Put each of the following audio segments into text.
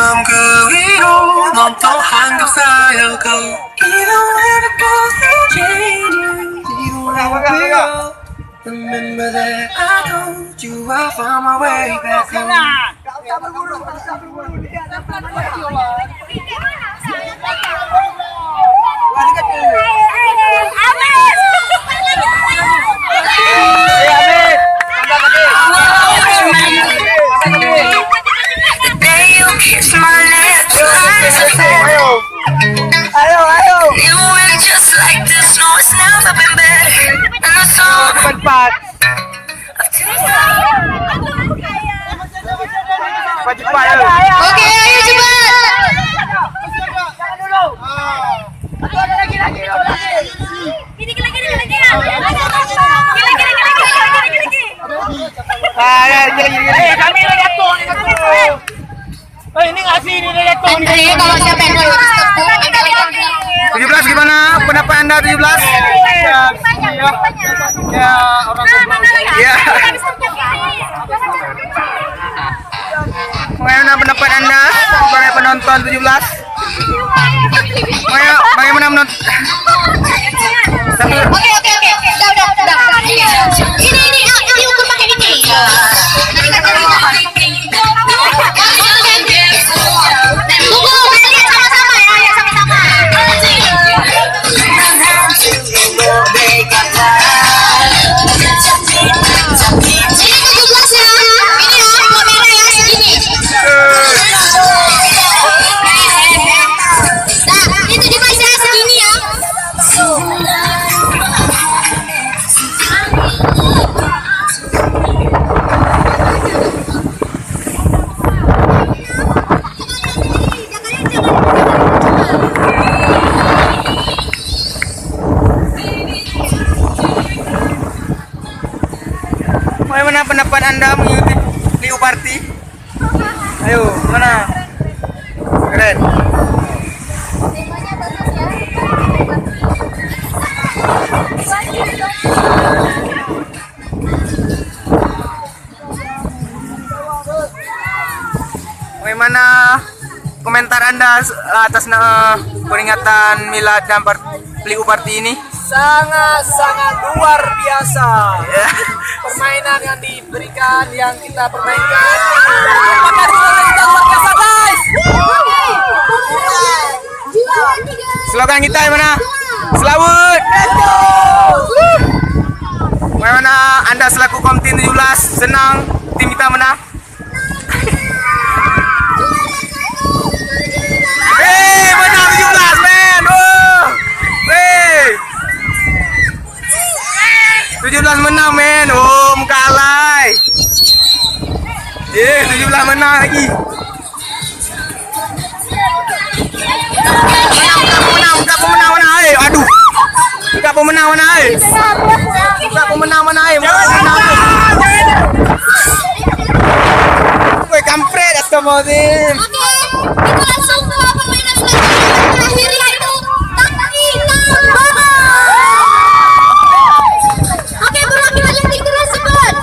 마음 그 위로 넌 또 한겹 쌓여가 Even when it goes changing Remember that I told you I found my way back home The day you kiss my lips, you went just like this. No, it's never been better. And the song of Oke, ayo Ini ngasih ini direktur. Andre, kalau siapa yang mau harus tepuk, 17 gimana pendapat Anda 17? Ya, orang Ya. Bagaimana pendapat Anda sebagai penonton 17? Bagaimana menonton? Oke. Udah. Ini ukur pakai ini. Tunggu, lihat sama-sama ya, sama-sama. Ini 17 ya. Ini ya, kamera ya segini. Nah, ini 17 ya segini ya. Bagaimana pendapat Anda mengikuti Liu Party? Ayo, mana? Keren. Bagaimana komentar Anda atas peringatan Milad dan Liu Party ini? sangat luar biasa. Permainan yang diberikan, yang kita permainkan. Luar biasa, guys. Slogan kita gimana? Selawut. Bagaimana Anda selaku Komtim 17 senang tim kita menang? Menang 17 men. 17 menang men. Kalah. 17 menang lagi. Enggak pemenang mana ai. Aduh. Enggak pemenang mana ai. Enggak pemenang mana ai. Woi kampret atau mau tim. Oke, kita langsung ke permainan selanjutnya. Terakhir yaitu tangkap bola. Oke, berlagi banyak tinggal cepat.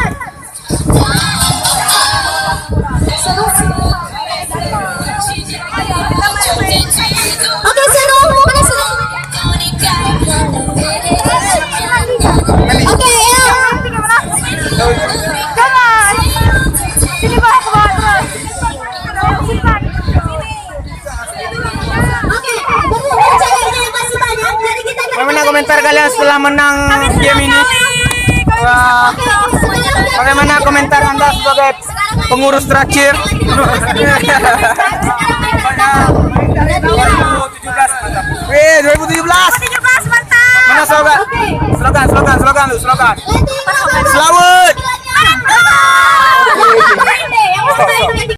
Oke, Seno, mana Seno? Oke, ya. Jangan. Sini bawah ke bawah terus. Oke, terima kasih banyak dari kita. Bagaimana komentar kalian setelah menang game ini? Wah, bagaimana komentar Anda sebagai pengurus terakhir? 2017 mantap. mana slogan? Slogan. Selawut.